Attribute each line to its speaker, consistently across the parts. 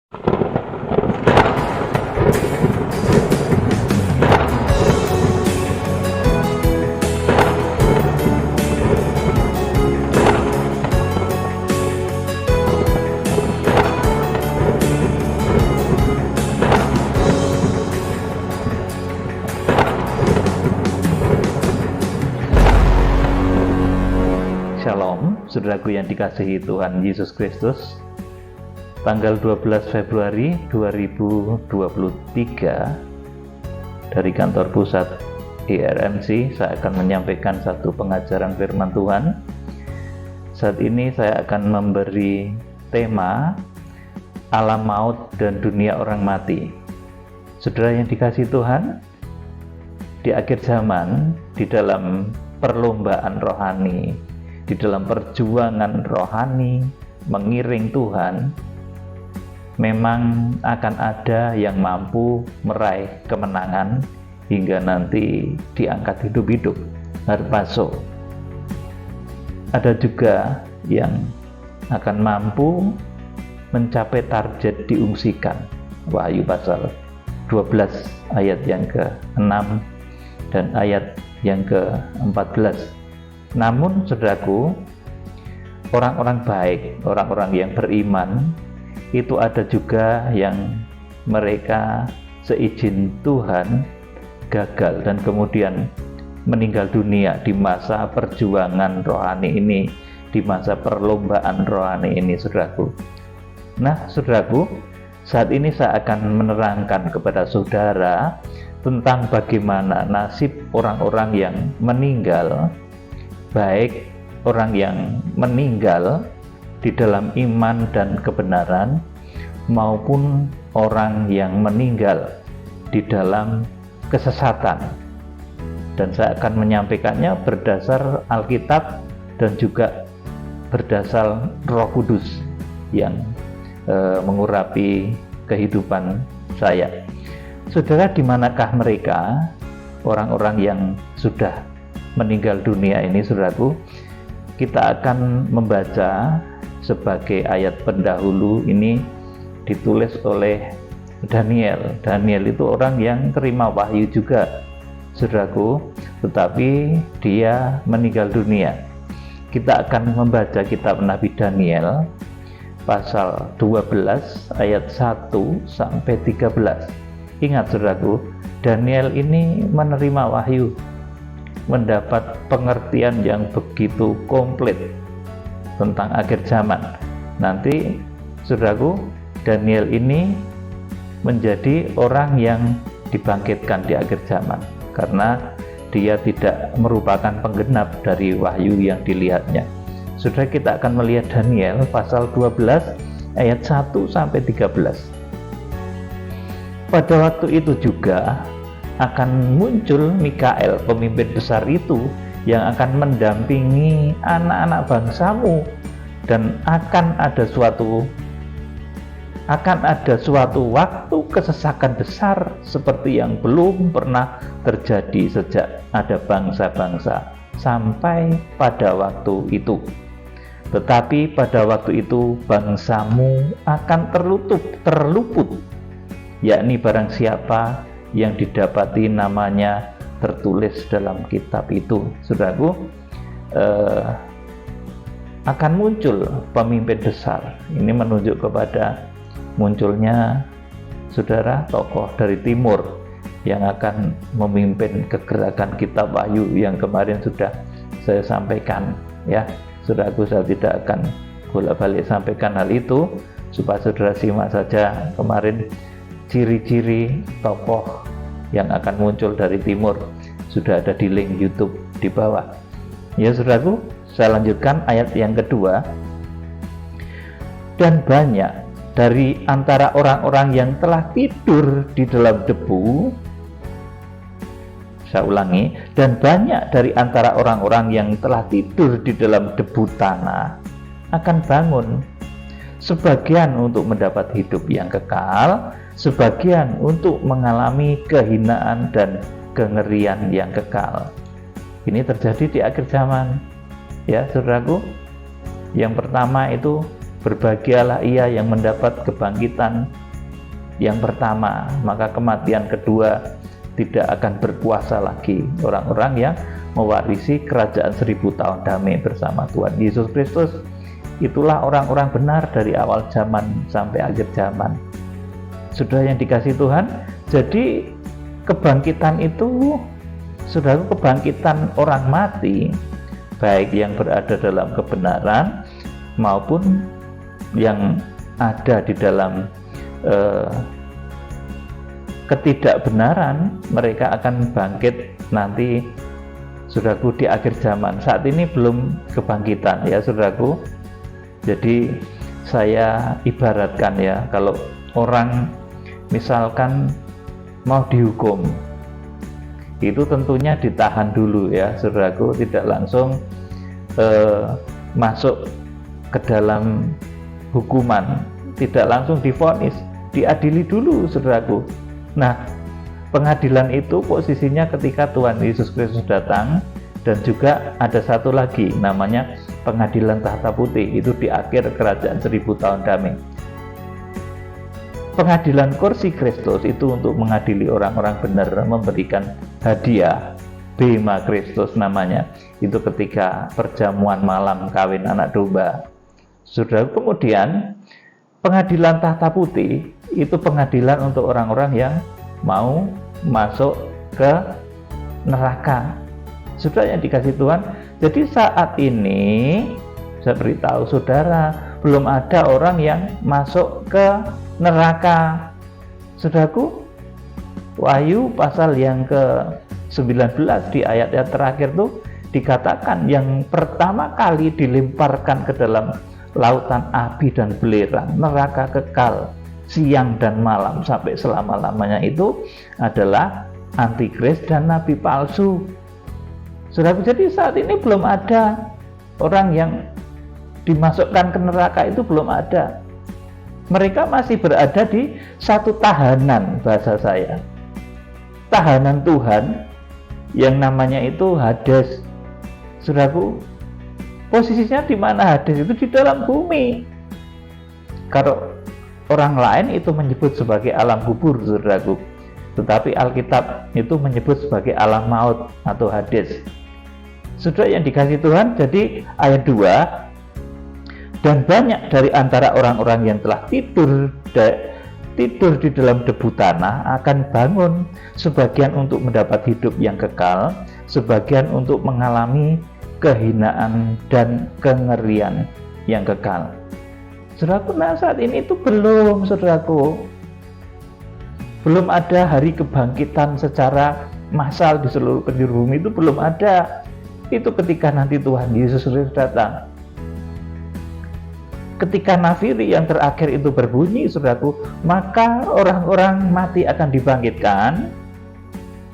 Speaker 1: Shalom, saudaraku yang dikasihi Tuhan Yesus Kristus. Tanggal 12 Februari 2023 dari kantor pusat ERMC, saya akan menyampaikan satu pengajaran firman Tuhan. Saat ini saya akan memberi tema alam maut dan dunia orang mati. Saudara yang dikasihi Tuhan, di akhir zaman, di dalam perlombaan rohani, di dalam perjuangan rohani mengiring Tuhan, memang akan ada yang mampu meraih kemenangan hingga nanti diangkat hidup-hidup, harpazo. Ada juga yang akan mampu mencapai target diungsikan. Wahyu pasal 12 ayat yang ke-6 dan ayat yang ke-14. Namun saudaraku, orang-orang baik, orang-orang yang beriman, itu ada juga yang mereka seizin Tuhan gagal dan kemudian meninggal dunia di masa perjuangan rohani ini, di masa perlombaan rohani ini, saudaraku. Nah, saudaraku, saat ini saya akan menerangkan kepada saudara tentang bagaimana nasib orang-orang yang meninggal, baik orang yang meninggal di dalam iman dan kebenaran maupun orang yang meninggal di dalam kesesatan. Dan saya akan menyampaikannya berdasar Alkitab dan juga berdasar Roh Kudus yang mengurapi kehidupan saya. Saudara, di manakah mereka orang-orang yang sudah meninggal dunia ini, saudaraku? Kita akan membaca sebagai ayat pendahulu ini ditulis oleh Daniel. Daniel itu orang yang terima wahyu juga, saudaraku, tetapi dia meninggal dunia. Kita akan membaca kitab Nabi Daniel pasal 12 ayat 1 sampai 13. Ingat, saudaraku, Daniel ini menerima wahyu, mendapat pengertian yang begitu komplit tentang akhir zaman. Nanti, saudaraku, Daniel ini menjadi orang yang dibangkitkan di akhir zaman karena dia tidak merupakan penggenap dari wahyu yang dilihatnya. Saudara, kita akan melihat Daniel pasal 12 ayat 1 sampai 13. Pada waktu itu juga akan muncul Mikael, pemimpin besar itu, yang akan mendampingi anak-anak bangsamu, dan akan ada suatu waktu kesesakan besar seperti yang belum pernah terjadi sejak ada bangsa-bangsa sampai pada waktu itu. Tetapi pada waktu itu bangsamu akan terluput, yakni barang siapa yang didapati namanya tertulis dalam kitab itu. Saudaraku, akan muncul pemimpin besar. Ini menunjuk kepada munculnya, saudara, tokoh dari timur yang akan memimpin kegerakan kitab Wahyu yang kemarin sudah saya sampaikan, ya. Saudaraku, saya tidak akan bolak-balik sampaikan hal itu, supaya saudara simak saja kemarin ciri-ciri tokoh yang akan muncul dari timur. Sudah ada di link YouTube di bawah. Ya, saudaraku, saya lanjutkan ayat yang kedua. Dan banyak dari antara orang-orang yang telah tidur di dalam debu, saya ulangi, dan banyak dari antara orang-orang yang telah tidur di dalam debu tanah akan bangun, sebagian untuk mendapat hidup yang kekal, sebagian untuk mengalami kehinaan dan kengerian yang kekal. Ini terjadi di akhir zaman, ya, saudaraku. Yang pertama itu Berbahagialah ia yang mendapat kebangkitan yang pertama, maka kematian kedua tidak akan berkuasa lagi. Orang-orang yang mewarisi kerajaan 1000 tahun damai bersama Tuhan Yesus Kristus, itulah orang-orang benar dari awal zaman sampai akhir zaman. Sudah yang dikasih Tuhan, jadi kebangkitan itu, saudara, kebangkitan orang mati, baik yang berada dalam kebenaran maupun yang ada di dalam ketidakbenaran, mereka akan bangkit nanti, saudaraku, di akhir zaman. Saat ini belum kebangkitan ya, saudaraku. Jadi saya ibaratkan ya, kalau orang misalkan mau dihukum, itu tentunya ditahan dulu ya, saudaraku, tidak langsung masuk ke dalam hukuman, tidak langsung divonis, diadili dulu, saudaraku. Nah, pengadilan itu posisinya ketika Tuhan Yesus Kristus datang, dan juga ada satu lagi namanya pengadilan tahta putih, itu di akhir kerajaan 1000 tahun damai. Pengadilan kursi Kristus itu untuk mengadili orang-orang benar, memberikan hadiah bema Kristus namanya, itu ketika perjamuan malam kawin anak domba. Sudah, kemudian pengadilan tahta putih itu pengadilan untuk orang-orang yang mau masuk ke neraka. Sudah yang dikasih Tuhan. Jadi saat ini saya beritahu saudara, belum ada orang yang masuk ke neraka. Saudaraku, Wahyu pasal yang ke-19 di ayat yang terakhir tuh dikatakan yang pertama kali dilemparkan ke dalam lautan api dan belerang, neraka kekal siang dan malam sampai selama-lamanya, itu adalah antikris dan nabi palsu. Saudaraku, jadi saat ini belum ada orang yang dimasukkan ke neraka, itu belum ada. Mereka masih berada di satu tahanan, bahasa saya, tahanan Tuhan yang namanya itu Hades. Saudaraku, posisinya di mana Hades itu? Di dalam bumi. Kalau orang lain itu menyebut sebagai alam kubur, saudaraku, tetapi Alkitab itu menyebut sebagai alam maut atau Hades. Saudara yang dikasih Tuhan, jadi ayat 2, dan banyak dari antara orang-orang yang telah tidur di dalam debu tanah akan bangun, sebagian untuk mendapat hidup yang kekal, sebagian untuk mengalami kehinaan dan kengerian yang kekal. Saudaraku, nah saat ini itu belum, saudaraku, belum ada hari kebangkitan secara massal di seluruh penjuru bumi, itu belum ada. Itu ketika nanti Tuhan Yesus Kristus datang. Ketika nafiri yang terakhir itu berbunyi, saudaraku, maka orang-orang mati akan dibangkitkan.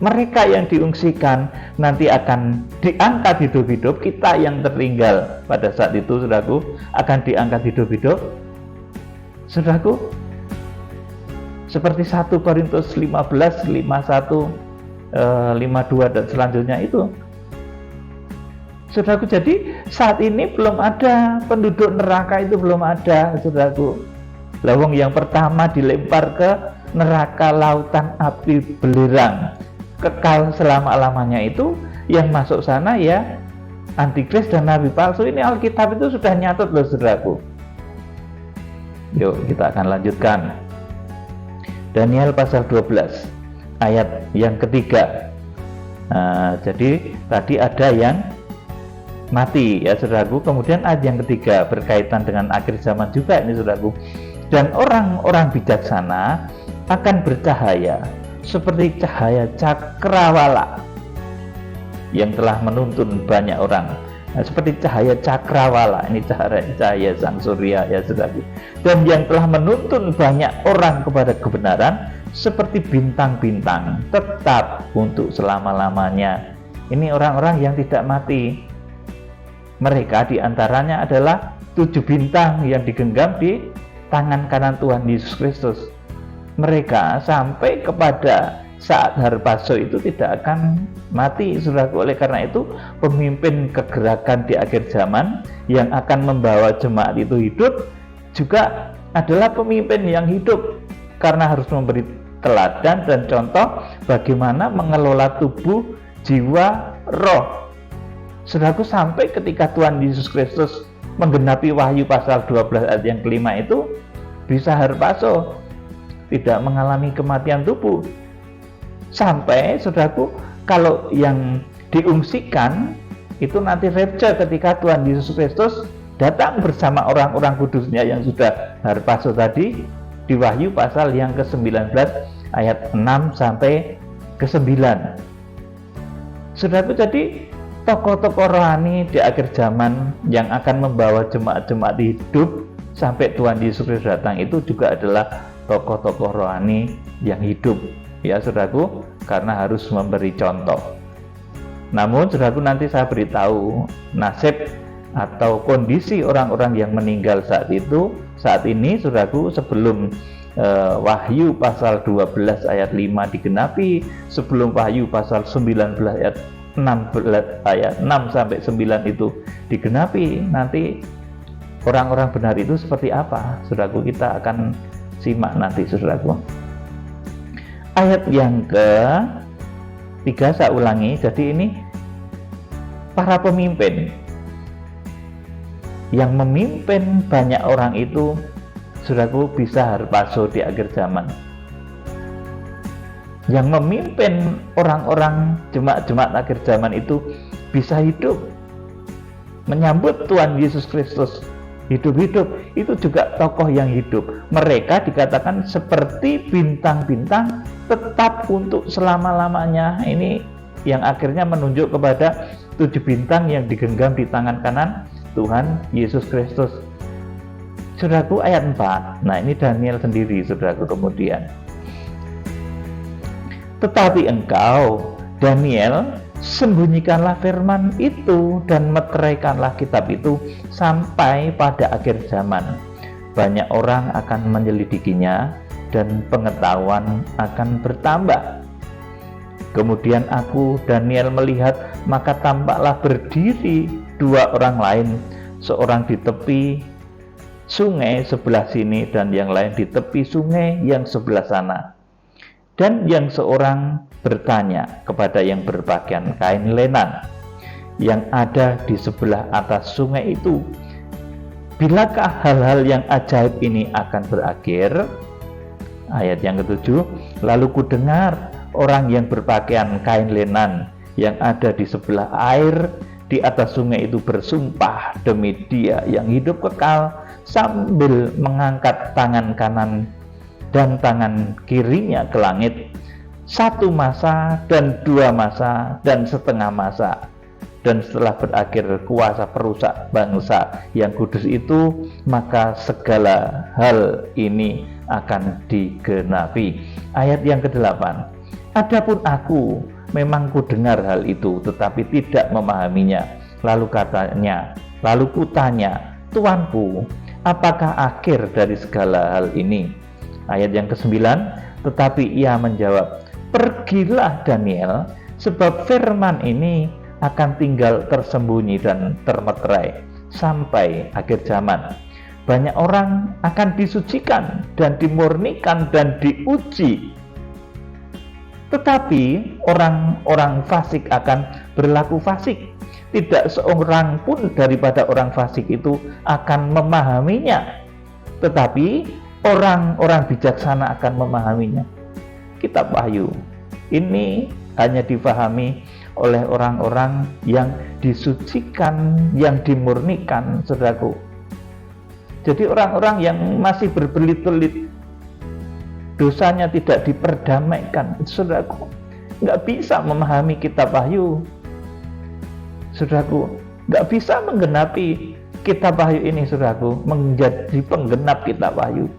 Speaker 1: Mereka yang diungsikan nanti akan diangkat hidup-hidup. Kita yang tertinggal pada saat itu, saudaraku, akan diangkat hidup-hidup. Saudaraku, seperti 1 Korintus 15, 51, 52 dan selanjutnya itu. Saudaraku, jadi saat ini belum ada penduduk neraka, itu belum ada, saudaraku. Lawang yang pertama dilempar ke neraka lautan api belerang, kekal selama-lamanya, itu yang masuk sana ya antikris dan nabi palsu. Ini Alkitab itu sudah nyatut loh, saudaraku. Yuk kita akan lanjutkan. Daniel pasal 12 ayat yang ketiga. Nah, jadi tadi ada yang mati ya, saudaraku. Kemudian ayat yang ketiga berkaitan dengan akhir zaman juga ini, saudaraku. Dan orang-orang bijaksana akan bercahaya seperti cahaya cakrawala yang telah menuntun banyak orang. Nah, seperti cahaya cakrawala, ini cahaya sang surya ya, saudaraku. Dan yang telah menuntun banyak orang kepada kebenaran seperti bintang-bintang tetap untuk selama-lamanya. Ini orang-orang yang tidak mati. Mereka diantaranya adalah 7 bintang yang digenggam di tangan kanan Tuhan Yesus Kristus. Mereka sampai kepada saat harpazo itu tidak akan mati, saudaraku. Oleh karena itu, pemimpin kegerakan di akhir zaman yang akan membawa jemaat itu hidup juga adalah pemimpin yang hidup, karena harus memberi teladan dan contoh bagaimana mengelola tubuh, jiwa, roh. Saudaraku, sampai ketika Tuhan Yesus Kristus menggenapi Wahyu pasal 12 ayat yang kelima itu bisa harpazo, tidak mengalami kematian tubuh. Sampai saudaraku, kalau yang diungsikan itu nanti rapture ketika Tuhan Yesus Kristus datang bersama orang-orang kudusnya yang sudah harpazo tadi di Wahyu pasal yang ke-19 ayat 6 sampai ke-9. Saudaraku, jadi tokoh-tokoh rohani di akhir zaman yang akan membawa jemaat-jemaat hidup sampai Tuhan Yesus Kristus datang itu juga adalah tokoh-tokoh rohani yang hidup, ya saudaraku, karena harus memberi contoh. Namun saudaraku, nanti saya beritahu nasib atau kondisi orang-orang yang meninggal saat ini saudaraku, sebelum Wahyu pasal 12 ayat 5 digenapi, sebelum Wahyu pasal 19 ayat 6 sampai 9 itu digenapi, nanti orang-orang benar itu seperti apa, saudaraku, kita akan simak nanti, saudaraku. Ayat yang ke-3 saya ulangi. Jadi ini para pemimpin yang memimpin banyak orang itu, saudaraku, bisa harpazo di akhir zaman. Yang memimpin orang-orang jemaat-jemaat akhir zaman itu bisa hidup, menyambut Tuhan Yesus Kristus hidup-hidup. Itu juga tokoh yang hidup. Mereka dikatakan seperti bintang-bintang tetap untuk selama-lamanya. Ini yang akhirnya menunjuk kepada 7 bintang yang digenggam di tangan kanan Tuhan Yesus Kristus. Saudaraku, ayat 4. Nah, ini Daniel sendiri, saudaraku, kemudian. Tetapi engkau, Daniel, sembunyikanlah firman itu dan meteraikanlah kitab itu sampai pada akhir zaman. Banyak orang akan menyelidikinya dan pengetahuan akan bertambah. Kemudian aku, Daniel, melihat, maka tampaklah berdiri 2 orang lain, seorang di tepi sungai sebelah sini dan yang lain di tepi sungai yang sebelah sana. Dan yang seorang bertanya kepada yang berpakaian kain lenan yang ada di sebelah atas sungai itu, bilakah hal-hal yang ajaib ini akan berakhir? Ayat yang ke-7, lalu kudengar orang yang berpakaian kain lenan yang ada di sebelah air di atas sungai itu bersumpah demi Dia yang hidup kekal, sambil mengangkat tangan kanan dan tangan kirinya ke langit, 1 masa dan 2 masa dan setengah masa. Dan setelah berakhir kuasa perusak bangsa yang kudus itu, maka segala hal ini akan digenapi. Ayat yang ke-8, adapun aku memang kudengar hal itu tetapi tidak memahaminya. Lalu kutanya, Tuanku, apakah akhir dari segala hal ini? Ayat yang ke-9, tetapi ia menjawab, pergilah Daniel, sebab firman ini akan tinggal tersembunyi dan termeterai sampai akhir zaman. Banyak orang akan disucikan dan dimurnikan dan diuji, tetapi orang-orang fasik akan berlaku fasik. Tidak seorang pun daripada orang fasik itu akan memahaminya, tetapi orang-orang bijaksana akan memahaminya. Kitab Wahyu ini hanya difahami oleh orang-orang yang disucikan, yang dimurnikan, saudaraku. Jadi orang-orang yang masih berbelit-belit, dosanya tidak diperdamaikan, saudaraku, nggak bisa memahami kitab Wahyu. Saudaraku, nggak bisa menggenapi kitab Wahyu ini, saudaraku, menjadi penggenap kitab Wahyu.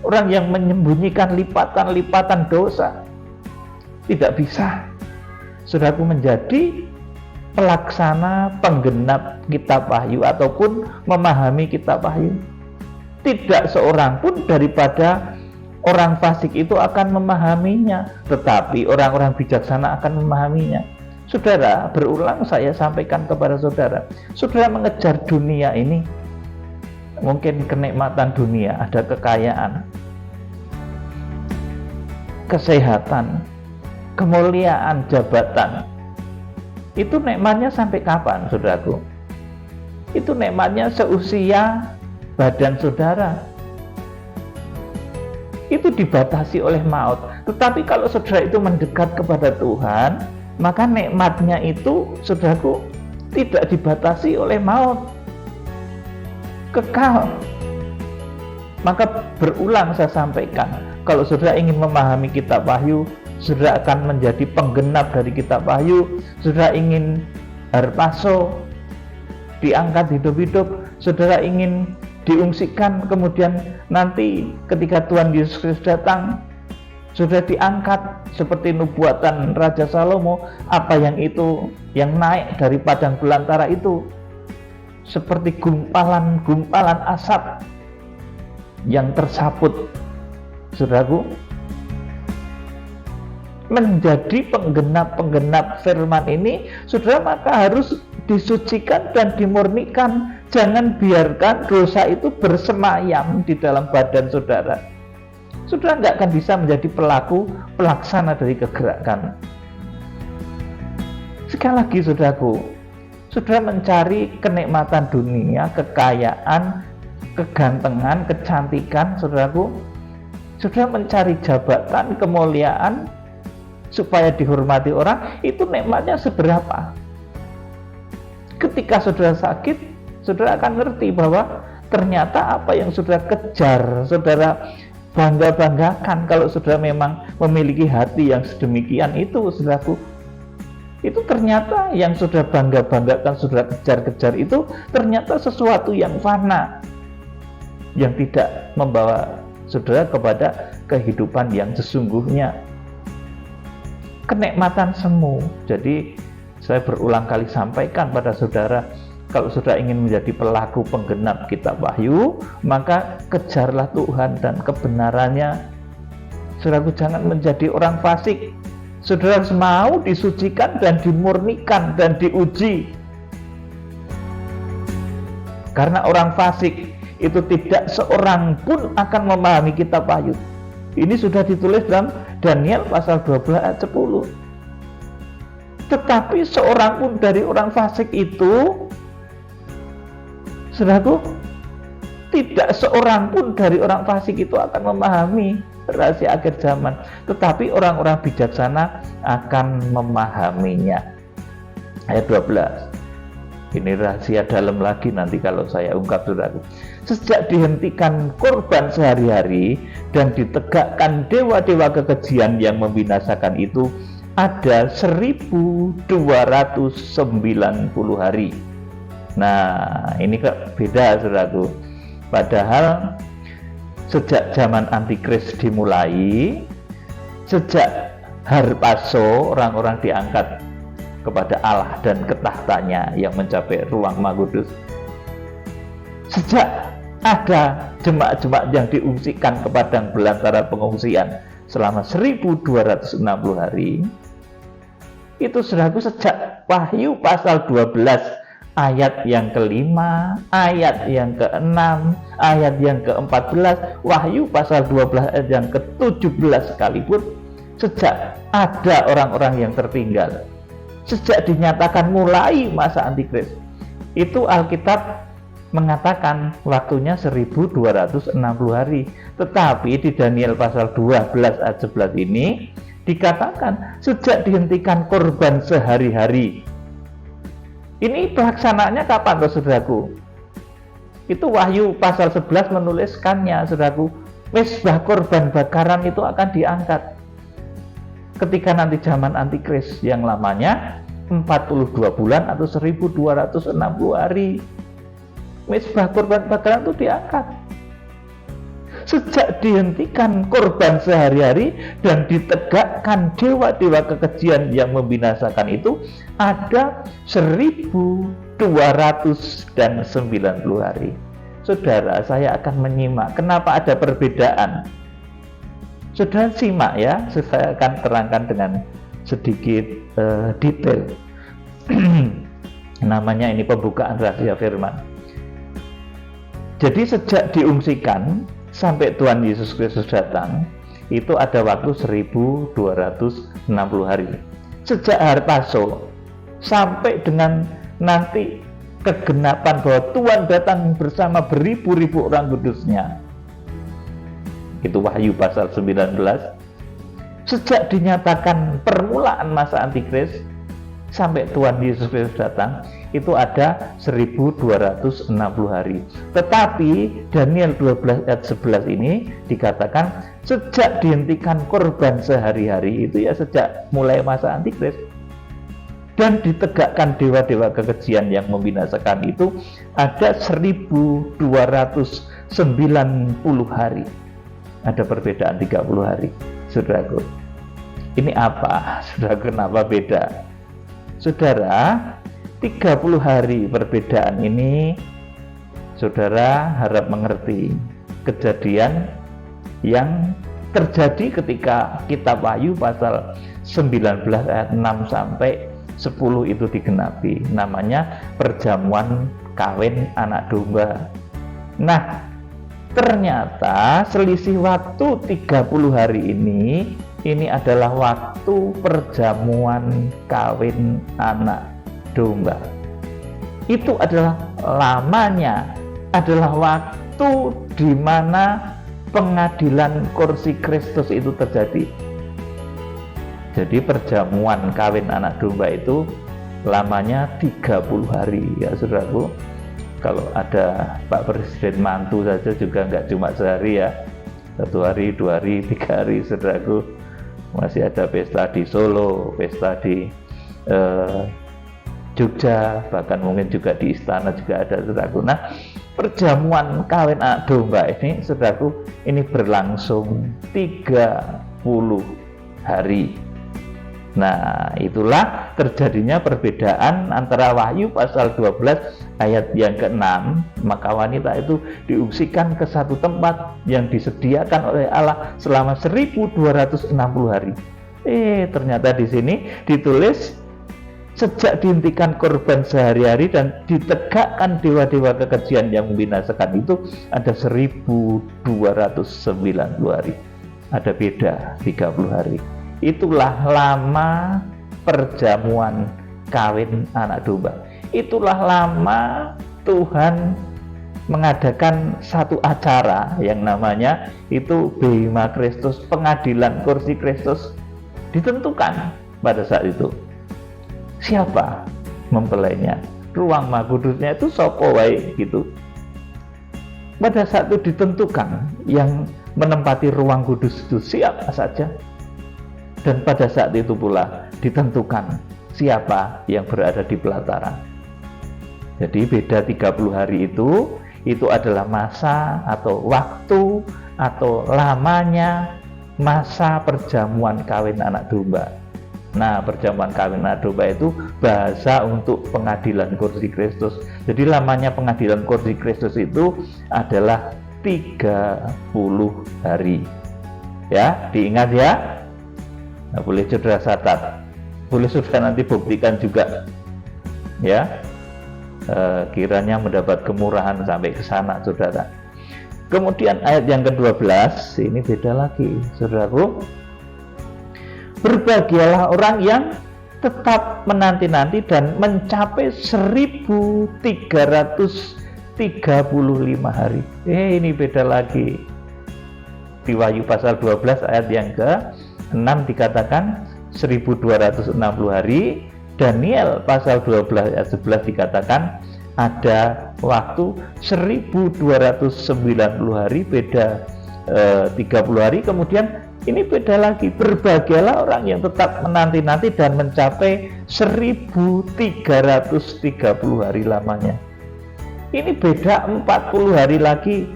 Speaker 1: Orang yang menyembunyikan lipatan-lipatan dosa tidak bisa, saudaraku, menjadi pelaksana penggenap kitab Wahyu ataupun memahami kitab Wahyu. Tidak seorang pun daripada orang fasik itu akan memahaminya, tetapi orang-orang bijaksana akan memahaminya. Saudara, berulang saya sampaikan kepada saudara, saudara mengejar dunia ini, mungkin kenikmatan dunia, ada kekayaan, kesehatan, kemuliaan, jabatan. Itu nikmatnya sampai kapan, saudaraku? Itu nikmatnya seusia badan saudara. Itu dibatasi oleh maut. Tetapi kalau saudara itu mendekat kepada Tuhan, maka nikmatnya itu, saudaraku, tidak dibatasi oleh maut, kekal. Maka berulang saya sampaikan, kalau saudara ingin memahami kitab Wahyu, saudara akan menjadi penggenap dari kitab Wahyu. Saudara ingin harpaso diangkat hidup-hidup, saudara ingin diungsikan, kemudian nanti ketika Tuhan Yesus Kristus datang, sudah diangkat seperti nubuatan Raja Salomo. Apa yang itu yang naik dari padang belantara itu seperti gumpalan-gumpalan asap yang tersaput, saudaraku, menjadi penggenap-penggenap firman ini, saudara, maka harus disucikan dan dimurnikan. Jangan biarkan dosa itu bersemayam di dalam badan saudara. Saudara nggak akan bisa menjadi pelaksana dari kegerakan. Sekali lagi, saudaraku, saudara mencari kenikmatan dunia, kekayaan, kegantengan, kecantikan, saudaraku, saudara mencari jabatan, kemuliaan, supaya dihormati orang, itu nikmatnya seberapa? Ketika saudara sakit, saudara akan ngerti bahwa ternyata apa yang saudara kejar, saudara bangga-banggakan, kalau saudara memang memiliki hati yang sedemikian itu, saudaraku, itu ternyata yang saudara bangga-banggakan, saudara kejar-kejar itu ternyata sesuatu yang fana, yang tidak membawa saudara kepada kehidupan yang sesungguhnya, kenikmatan semu. Jadi saya berulang kali sampaikan pada saudara, kalau saudara ingin menjadi pelaku penggenap kitab Wahyu, maka kejarlah Tuhan dan kebenarannya. Saudaraku, jangan menjadi orang fasik. Saudara harus mau disucikan dan dimurnikan dan diuji. Karena orang fasik itu tidak seorang pun akan memahami kitab Wahyu. Ini sudah ditulis dalam Daniel pasal 12 ayat 10. Tetapi seorang pun dari orang fasik itu, saudaraku, tidak seorang pun dari orang fasik itu akan memahami rahasia akhir zaman. Tetapi orang-orang bijaksana akan memahaminya. Ayat 12. Ini rahasia dalam lagi nanti kalau saya ungkap, saudaraku. Sejak dihentikan korban sehari-hari dan ditegakkan dewa-dewa kekejian yang membinasakan itu, ada 1290 hari. Nah, ini beda, saudaraku. Padahal sejak zaman Antikris dimulai, sejak harpaso, orang-orang diangkat kepada Allah dan ke tahtanya yang mencapai ruang Maha Kudus. Sejak ada jemaat-jemaat yang diungsikan ke padang belantara pengungsian selama 1260 hari, itu, saudaraku, sejak Wahyu pasal 12 ayat yang kelima, ayat yang ke-6, ayat yang ke-14, Wahyu pasal 12 ayat yang ke-17 sekalipun, sejak ada orang-orang yang tertinggal, sejak dinyatakan mulai masa Antikris, itu Alkitab mengatakan waktunya 1260 hari. Tetapi di Daniel pasal 12 ayat 11 ini dikatakan sejak dihentikan korban sehari-hari. Ini pelaksanaannya kapan, saudaraku? Itu Wahyu pasal 11 menuliskannya, saudaraku. Mezbah korban bakaran itu akan diangkat ketika nanti zaman Antikris yang lamanya 42 bulan atau 1260 hari. Mezbah korban bakaran itu diangkat. Sejak dihentikan korban sehari-hari dan ditegakkan dewa-dewa kekejian yang membinasakan itu, ada 1290 hari. Saudara, saya akan menyimak kenapa ada perbedaan. Saudara simak ya, saya akan terangkan dengan sedikit detail. Namanya ini pembukaan rahasia firman. Jadi sejak diungsikan sampai Tuhan Yesus Kristus datang, itu ada waktu 1260 hari. Sejak hari Paso sampai dengan nanti kegenapan bahwa Tuhan datang bersama beribu-ribu orang kudusnya. Itu Wahyu pasal 19. Sejak dinyatakan permulaan masa Antikris sampai Tuhan Yesus Kristus datang, itu ada 1260 hari. Tetapi Daniel 12 ayat 11 ini dikatakan sejak dihentikan korban sehari-hari, itu ya sejak mulai masa Antikris, dan ditegakkan dewa-dewa kekejian yang membinasakan, itu ada 1290 hari. Ada perbedaan 30 hari, saudaraku. Ini apa, saudaraku, kenapa beda? Saudara, 30 hari perbedaan ini, saudara harap mengerti kejadian yang terjadi ketika kitab Wahyu pasal 19 ayat 6 sampai 10 itu digenapi. Namanya perjamuan kawin anak domba. Nah, ternyata selisih waktu 30 hari ini adalah waktu perjamuan kawin anak domba. Itu adalah lamanya, adalah waktu di mana pengadilan kursi Kristus itu terjadi. Jadi perjamuan kawin anak domba itu lamanya 30 hari ya saudaraku. Kalau ada Pak Presiden mantu saja juga nggak cuma sehari ya, 1 hari, 2 hari, 3 hari, saudaraku. Masih ada pesta di Solo, pesta di Jogja, bahkan mungkin juga di istana juga ada, saudaraku. Nah, perjamuan kawin anak domba ini, saudaraku, ini berlangsung 30 hari. Nah, itulah terjadinya perbedaan antara Wahyu pasal 12 ayat yang ke-6, maka wanita itu diungsikan ke satu tempat yang disediakan oleh Allah selama 1260 hari. Ternyata di sini ditulis sejak dihentikan korban sehari-hari dan ditegakkan dewa-dewa kekejian yang membinasakan, itu ada 1290 hari. Ada beda 30 hari. Itulah lama perjamuan kawin anak domba. Itulah lama Tuhan mengadakan satu acara yang namanya itu Bema Kristus, pengadilan kursi Kristus. Ditentukan pada saat itu siapa mempelainya, ruang Maha Kudusnya itu sopo wae gitu. Pada saat itu ditentukan yang menempati ruang kudus itu siapa saja. Dan pada saat itu pula ditentukan siapa yang berada di pelataran. Jadi beda 30 hari itu adalah masa atau waktu atau lamanya masa perjamuan kawin anak domba. Nah, perjamuan kawin anak domba itu bahasa untuk pengadilan kursi Kristus. Jadi lamanya pengadilan kursi Kristus itu adalah 30 hari. Ya, diingat ya. Nah, boleh saudara catat, boleh saudara nanti buktikan juga ya, kiranya mendapat kemurahan sampai ke sana saudara. Kemudian ayat yang ke-12 ini beda lagi saudaraku. Berbahagialah orang yang tetap menanti-nanti dan mencapai 1335 hari. Ini beda lagi. Di Wahyu pasal 12 ayat yang ke-6 dikatakan 1260 hari. Daniel pasal 12 ayat 11 dikatakan ada waktu 1290 hari, beda 30 hari. Kemudian ini beda lagi, berbahagialah orang yang tetap menanti-nanti dan mencapai 1330 hari lamanya. Ini beda 40 hari lagi.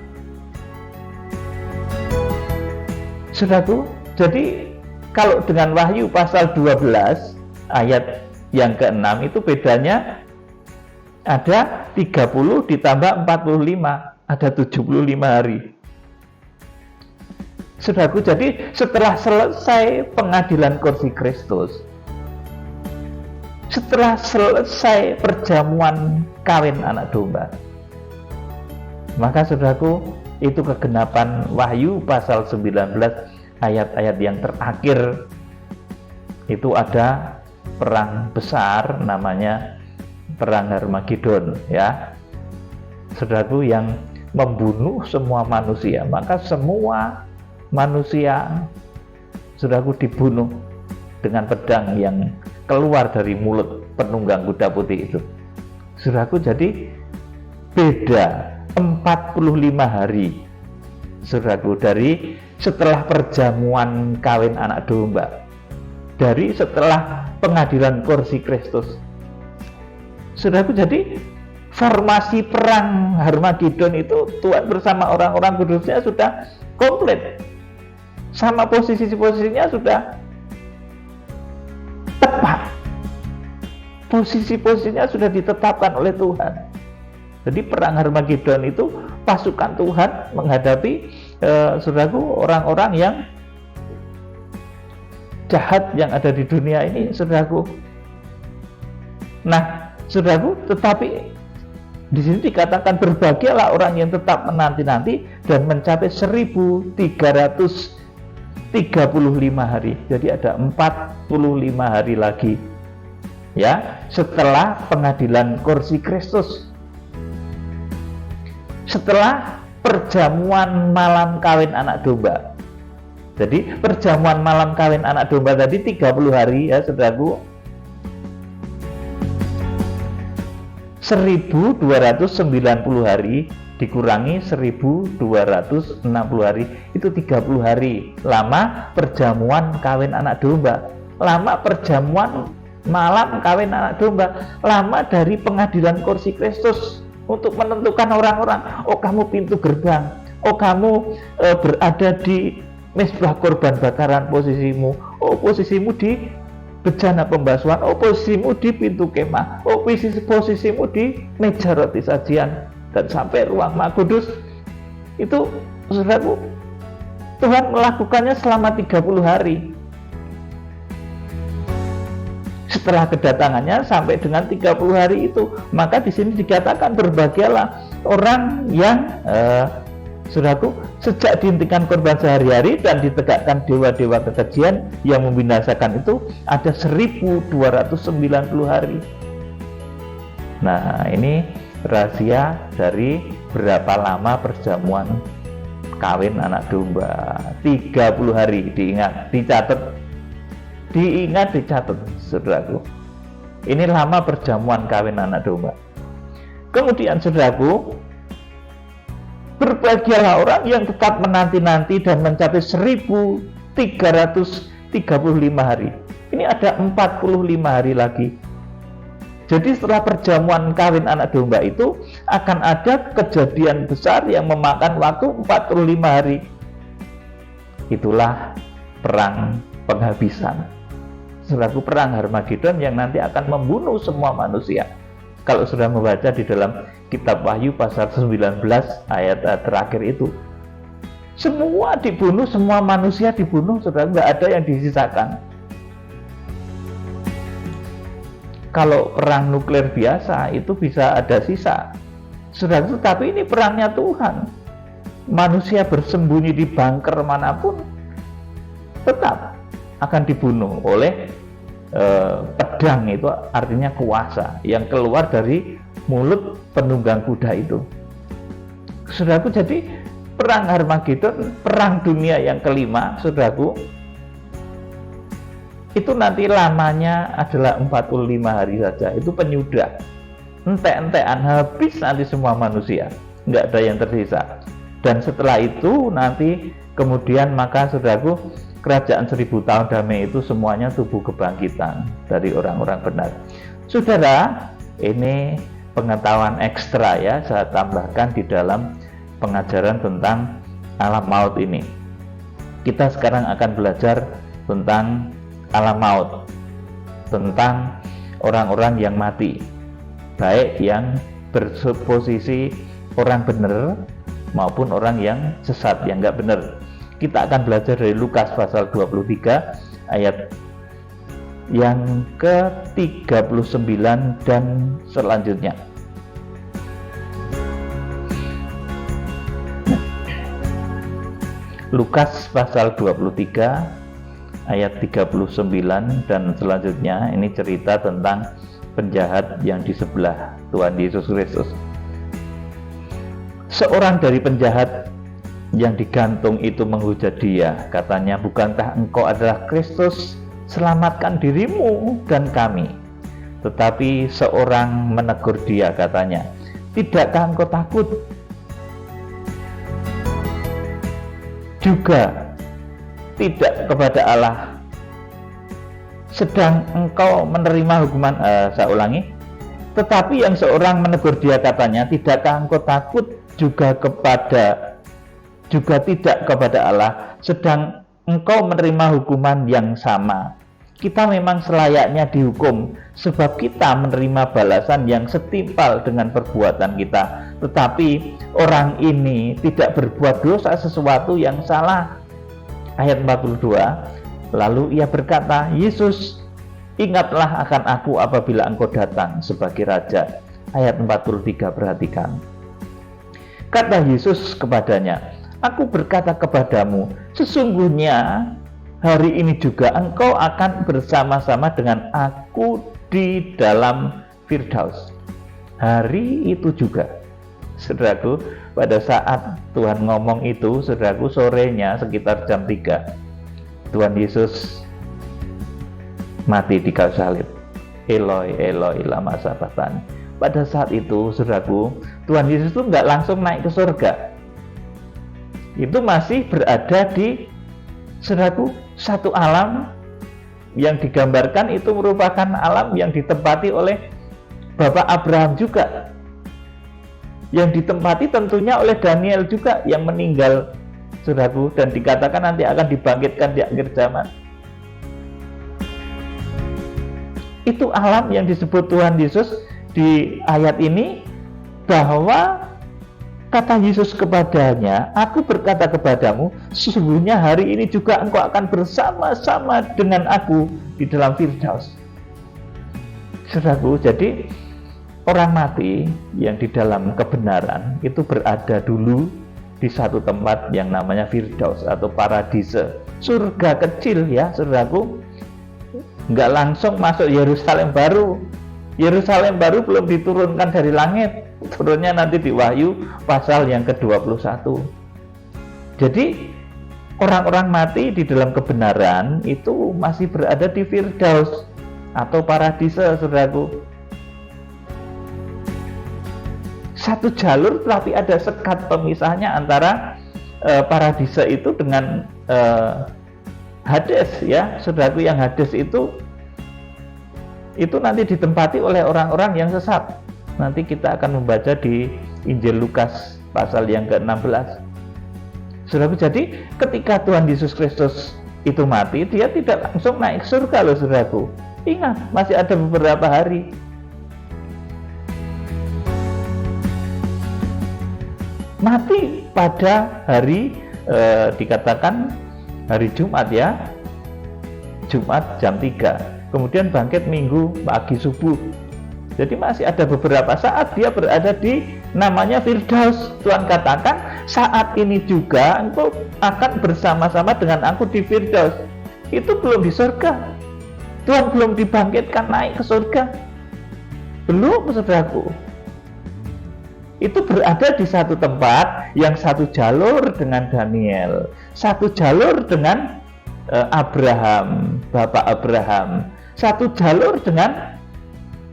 Speaker 1: Saudaraku, jadi kalau dengan Wahyu pasal 12 ayat yang ke-6 itu bedanya ada 30 ditambah 45, ada 75 hari. Saudaraku, jadi setelah selesai pengadilan kursi Kristus, setelah selesai perjamuan kawin anak domba, Maka saudaraku, itu kegenapan Wahyu pasal 19 ayat-ayat yang terakhir. Itu ada perang besar namanya perang Harmagedon, ya saudaraku, yang membunuh semua manusia. Maka semua manusia, saudaraku, dibunuh dengan pedang yang keluar dari mulut penunggang kuda putih itu. Saudaraku, jadi beda 45 hari, saudaraku, dari setelah perjamuan kawin anak domba, dari setelah pengadilan kursi Kristus. Saudaraku, jadi formasi perang Harmagedon itu Tuhan bersama orang-orang kudusnya sudah komplit, sama posisi-posisinya sudah tepat, posisi-posisinya sudah ditetapkan oleh Tuhan. Jadi perang Harmagedon itu pasukan Tuhan menghadapi saudaraku, orang-orang yang jahat yang ada di dunia ini, saudaraku. Nah, saudaraku, tetapi di sini dikatakan berbahagialah orang yang tetap menanti-nanti dan mencapai 1335 hari. Jadi ada 45 hari lagi, ya, setelah pengadilan kursi Kristus, setelah perjamuan malam kawin anak domba. Jadi perjamuan malam kawin anak domba tadi 30 hari, ya saudaraku, 1290 hari dikurangi 1260 hari, itu 30 hari lama perjamuan kawin anak domba, lama perjamuan malam kawin anak domba, lama dari pengadilan kursi Kristus untuk menentukan orang-orang. Oh, kamu pintu gerbang, oh kamu berada di mezbah korban bakaran posisimu, oh posisimu di bejana pembasuhan, oh posisimu di pintu kemah, oh posisimu di meja roti sajian, dan sampai ruang Maha Kudus. Itu saudaraku, Tuhan melakukannya selama 30 hari. Setelah kedatangannya sampai dengan 30 hari itu, maka di sini dikatakan berbahagialah orang yang saudaraku, sejak dihentikan korban sehari-hari dan ditegakkan dewa-dewa kekejian yang membinasakan itu ada 1290 hari. Nah, ini rahasia dari berapa lama perjamuan kawin anak domba. 30 hari, diingat, dicatat, saudaraku. Ini lama perjamuan kawin anak domba. Kemudian, saudaraku, berbahagialah orang yang tetap menanti-nanti dan mencapai 1335 hari. Ini ada 45 hari lagi. Jadi setelah perjamuan kawin anak domba itu akan ada kejadian besar yang memakan waktu 45 hari. Itulah perang penghabisan. Saudaraku, perang Harmagedon yang nanti akan membunuh semua manusia. Kalau sudah membaca di dalam kitab Wahyu pasal 19 ayat terakhir itu, semua dibunuh, semua manusia dibunuh, saudara, nggak ada yang disisakan. Kalau perang nuklir biasa itu bisa ada sisa, saudara, tapi ini perangnya Tuhan. Manusia bersembunyi di bunker manapun tetap akan dibunuh oleh pedang, itu artinya kuasa yang keluar dari mulut penunggang kuda itu. Saudaraku, jadi perang Harmagedon, perang dunia yang kelima, saudaraku, itu nanti lamanya adalah 45 hari saja. Itu penyudah, entek-entekan, habis nanti semua manusia, nggak ada yang tersisa. Dan setelah itu nanti kemudian, maka saudaraku, kerajaan 1000 tahun damai itu semuanya tubuh kebangkitan dari orang-orang benar. Saudara, ini pengetahuan ekstra, ya, saya tambahkan di dalam pengajaran tentang alam maut ini. Kita sekarang akan belajar tentang alam maut, tentang orang-orang yang mati, baik yang berposisi orang benar maupun orang yang sesat, yang nggak benar. Kita akan belajar dari Lukas pasal 23 ayat yang ke-39 dan selanjutnya. Lukas pasal 23 ayat 39 dan selanjutnya, ini cerita tentang penjahat yang di sebelah Tuhan Yesus Kristus. Seorang dari penjahat yang digantung itu menghujat dia, katanya, "Bukankah engkau adalah Kristus? Selamatkan dirimu dan kami." Tetapi seorang menegur dia, katanya, "Tidakkah engkau takut juga tidak kepada Allah, sedang engkau menerima hukuman?" Saya ulangi. Tetapi yang seorang menegur dia, katanya, "Tidakkah engkau takut juga tidak kepada Allah, sedang engkau menerima hukuman yang sama?" Kita memang selayaknya dihukum, sebab kita menerima balasan yang setimpal dengan perbuatan kita. Tetapi orang ini tidak berbuat dosa sesuatu yang salah. Ayat 42, lalu ia berkata, "Yesus, ingatlah akan aku apabila engkau datang sebagai Raja." Ayat 43, perhatikan. Kata Yesus kepadanya, "Aku berkata kepadamu, sesungguhnya hari ini juga engkau akan bersama-sama dengan aku di dalam Firdaus." Hari itu juga, saudaraku, pada saat Tuhan ngomong itu, saudaraku, sorenya sekitar jam 3, Tuhan Yesus mati di kayu salib. Eloi, Eloi, lama sabachthani. Pada saat itu, saudaraku, Tuhan Yesus itu nggak langsung naik ke surga. Itu masih berada di, saudaraku, satu alam yang digambarkan itu merupakan alam yang ditempati oleh Bapak Abraham juga, yang ditempati tentunya oleh Daniel juga yang meninggal, saudaraku, dan dikatakan nanti akan dibangkitkan di akhir zaman. Itu alam yang disebut Tuhan Yesus di ayat ini, bahwa kata Yesus kepadanya, "Aku berkata kepadamu, sesungguhnya hari ini juga engkau akan bersama-sama dengan aku di dalam Firdaus." Saudaraku, jadi orang mati yang di dalam kebenaran itu berada dulu di satu tempat yang namanya Firdaus atau paradise, surga kecil ya, saudaraku. Nggak langsung masuk Yerusalem baru. Yerusalem baru belum diturunkan dari langit, turunnya nanti di Wahyu pasal yang ke-21. Jadi orang-orang mati di dalam kebenaran itu masih berada di Firdaus atau paradise, saudaraku. Satu jalur, tapi ada sekat pemisahnya antara paradise itu dengan Hades ya, saudaraku. Yang Hades itu nanti ditempati oleh orang-orang yang sesat. Nanti kita akan membaca di Injil Lukas pasal yang ke-16. Saudaraku, jadi ketika Tuhan Yesus Kristus itu mati, dia tidak langsung naik surga loh, saudaraku. Ingat, masih ada beberapa hari. Mati pada hari dikatakan hari Jumat ya, Jumat jam 3, kemudian bangkit Minggu pagi subuh. Jadi masih ada beberapa saat dia berada di namanya Firdaus. Tuhan katakan, saat ini juga engkau akan bersama-sama dengan aku di Firdaus. Itu belum di surga. Tuhan belum dibangkitkan naik ke surga. Belum, saudaraku. Itu berada di satu tempat yang satu jalur dengan Daniel, satu jalur dengan Abraham, Bapak Abraham, satu jalur dengan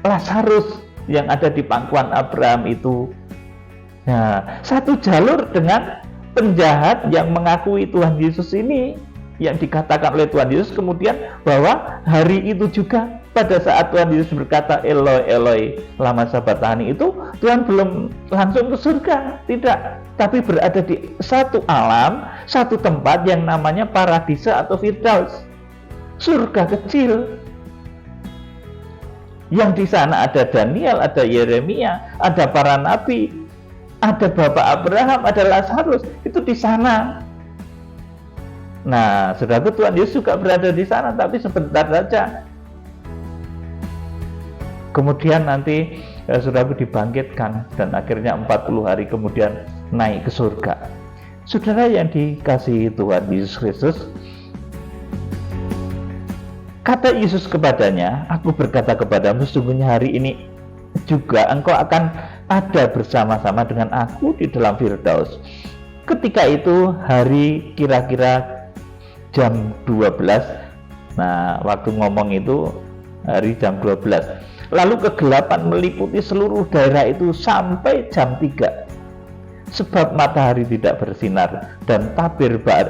Speaker 1: Lazarus yang ada di pangkuan Abraham itu. Nah, satu jalur dengan penjahat yang mengakui Tuhan Yesus ini, yang dikatakan oleh Tuhan Yesus kemudian bahwa hari itu juga pada saat Tuhan Yesus berkata Eloi, Eloi, lama sabachthani, itu Tuhan belum langsung ke surga, tidak, tapi berada di satu alam, satu tempat yang namanya paradise atau Firdaus, surga kecil. Yang di sana ada Daniel, ada Yeremia, ada para nabi, ada Bapak Abraham, ada Lazarus, itu di sana. Nah, saudaraku, Tuhan Yesus juga berada di sana, tapi sebentar saja. Kemudian nanti saudaraku dibangkitkan dan akhirnya 40 hari kemudian naik ke surga. Saudara yang dikasihi Tuhan Yesus Kristus, kata Yesus kepadanya, aku berkata kepadamu, sesungguhnya hari ini juga engkau akan ada bersama-sama dengan aku di dalam Firdaus. Ketika itu hari kira-kira jam 12. Nah, waktu ngomong itu hari jam 12. Lalu kegelapan meliputi seluruh daerah itu sampai jam 3. Sebab matahari tidak bersinar dan tabir bait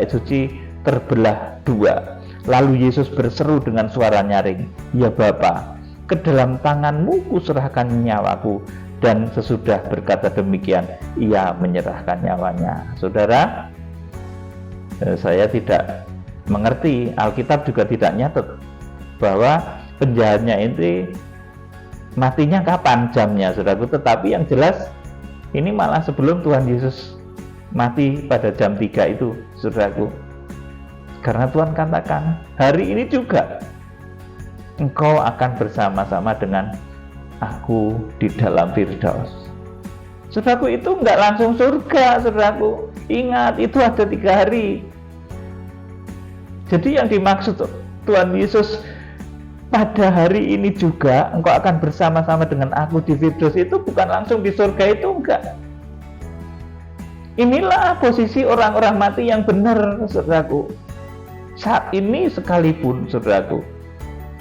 Speaker 1: suci terbelah 2. Lalu Yesus berseru dengan suara nyaring, ya Bapa, ke dalam tanganmu kuserahkan nyawaku. Dan sesudah berkata demikian, ia menyerahkan nyawanya. Saudara, saya tidak mengerti, Alkitab juga tidak nyatet bahwa penjahatnya ini matinya kapan jamnya, saudaraku. Tetapi yang jelas ini malah sebelum Tuhan Yesus mati pada jam 3 itu, saudaraku. Karena Tuhan katakan, hari ini juga engkau akan bersama-sama dengan aku di dalam Firdaus. Saudaraku, itu enggak langsung surga, saudaraku. Ingat, itu ada 3 hari. Jadi yang dimaksud Tuhan Yesus, pada hari ini juga engkau akan bersama-sama dengan aku di Firdaus, itu bukan langsung di surga, itu enggak. Inilah posisi orang-orang mati yang benar, saudaraku. Saat ini sekalipun, saudaraku,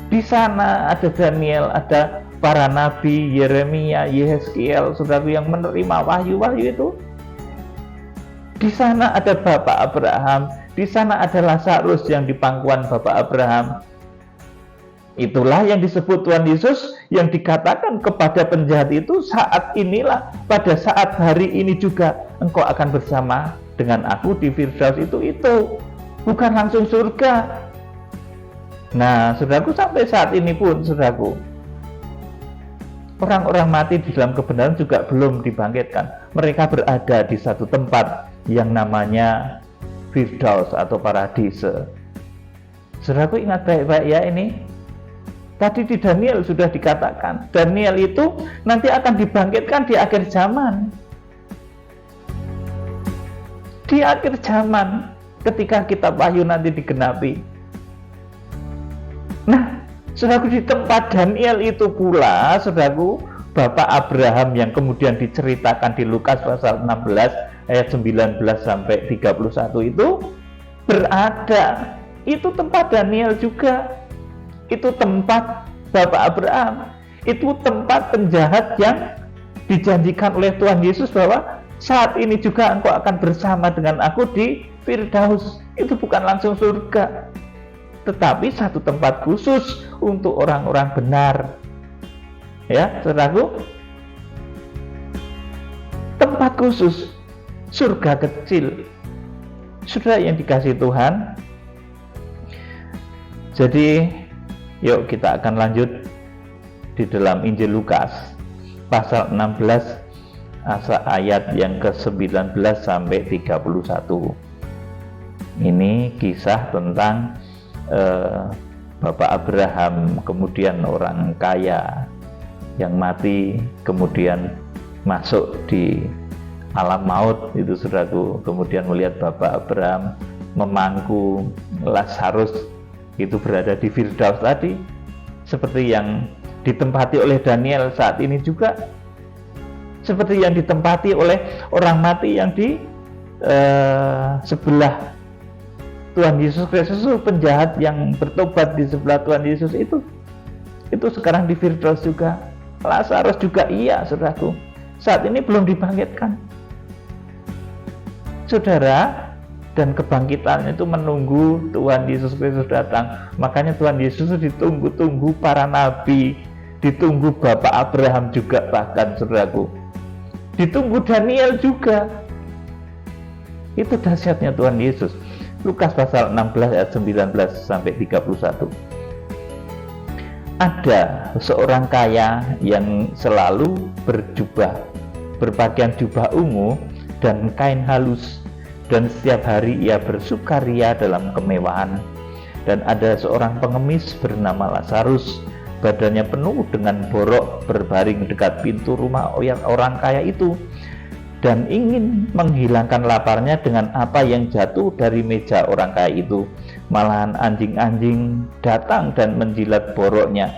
Speaker 1: di sana ada Daniel, ada para nabi, Yeremia, Yehezkiel, saudaraku, yang menerima wahyu-wahyu itu. Di sana ada Bapak Abraham, di sana ada Lazarus yang di pangkuan Bapak Abraham. Itulah yang disebut Tuhan Yesus yang dikatakan kepada penjahat itu, saat inilah, pada saat hari ini juga engkau akan bersama dengan aku di Firdaus. Itu bukan langsung surga. Nah, saudaraku, sampai saat ini pun, saudaraku, orang-orang mati di dalam kebenaran juga belum dibangkitkan. Mereka berada di satu tempat yang namanya Firdaus atau paradise. Saudaraku, ingat baik-baik ya ini. Tadi di Daniel sudah dikatakan, Daniel itu nanti akan dibangkitkan di akhir zaman. Di akhir zaman, ketika kitab Wahyu nanti digenapi. Nah, saudaraku, di tempat Daniel itu pula, saudaraku, Bapak Abraham yang kemudian diceritakan di Lukas pasal 16 ayat 19 sampai 31 itu berada. Itu tempat Daniel juga. Itu tempat Bapak Abraham. Itu tempat penjahat yang dijanjikan oleh Tuhan Yesus bahwa saat ini juga engkau akan bersama dengan aku di Firdaus. Itu bukan langsung surga, tetapi satu tempat khusus untuk orang-orang benar. Ya, saudaraku, tempat khusus, surga kecil. Saudara yang dikasihi Tuhan, jadi yuk kita akan lanjut di dalam Injil Lukas pasal 16 ayat yang ke-19 sampai 31. Ini kisah tentang Bapak Abraham, kemudian orang kaya yang mati, kemudian masuk di alam maut itu, saudaraku. Kemudian melihat Bapak Abraham memangku Lazarus itu berada di Firdaus tadi, seperti yang ditempati oleh Daniel saat ini juga, seperti yang ditempati oleh orang mati yang di sebelah Tuhan Yesus Kristus, penjahat yang bertobat di sebelah Tuhan Yesus itu sekarang di Firdaus juga. Lazarus juga iya, saudaraku, saat ini belum dibangkitkan, saudara. Dan kebangkitan itu menunggu Tuhan Yesus Kristus datang. Makanya Tuhan Yesus ditunggu-tunggu para nabi, ditunggu Bapak Abraham juga, bahkan, saudaraku, ditunggu Daniel juga. Itu dahsyatnya Tuhan Yesus. Lukas pasal 16 ayat 19 sampai 31. Ada seorang kaya yang selalu berpakaian jubah ungu dan kain halus, dan setiap hari ia bersukaria dalam kemewahan. Dan ada seorang pengemis bernama Lazarus, badannya penuh dengan borok, berbaring dekat pintu rumah orang kaya itu. dan ingin menghilangkan laparnya dengan apa yang jatuh dari meja orang kaya itu. Malahan anjing-anjing datang dan menjilat boroknya.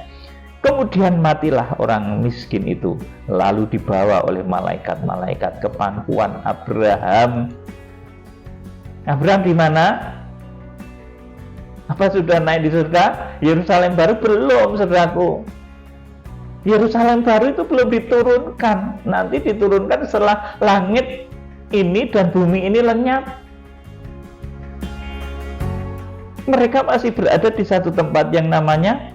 Speaker 1: Kemudian matilah orang miskin itu, lalu dibawa oleh malaikat-malaikat ke pangkuan Abraham. Abraham di mana? Apa sudah naik di surga? Yerusalem baru belum, saudaraku. Yerusalem baru itu belum diturunkan. Nanti diturunkan setelah langit ini dan bumi ini lenyap. Mereka masih berada di satu tempat yang namanya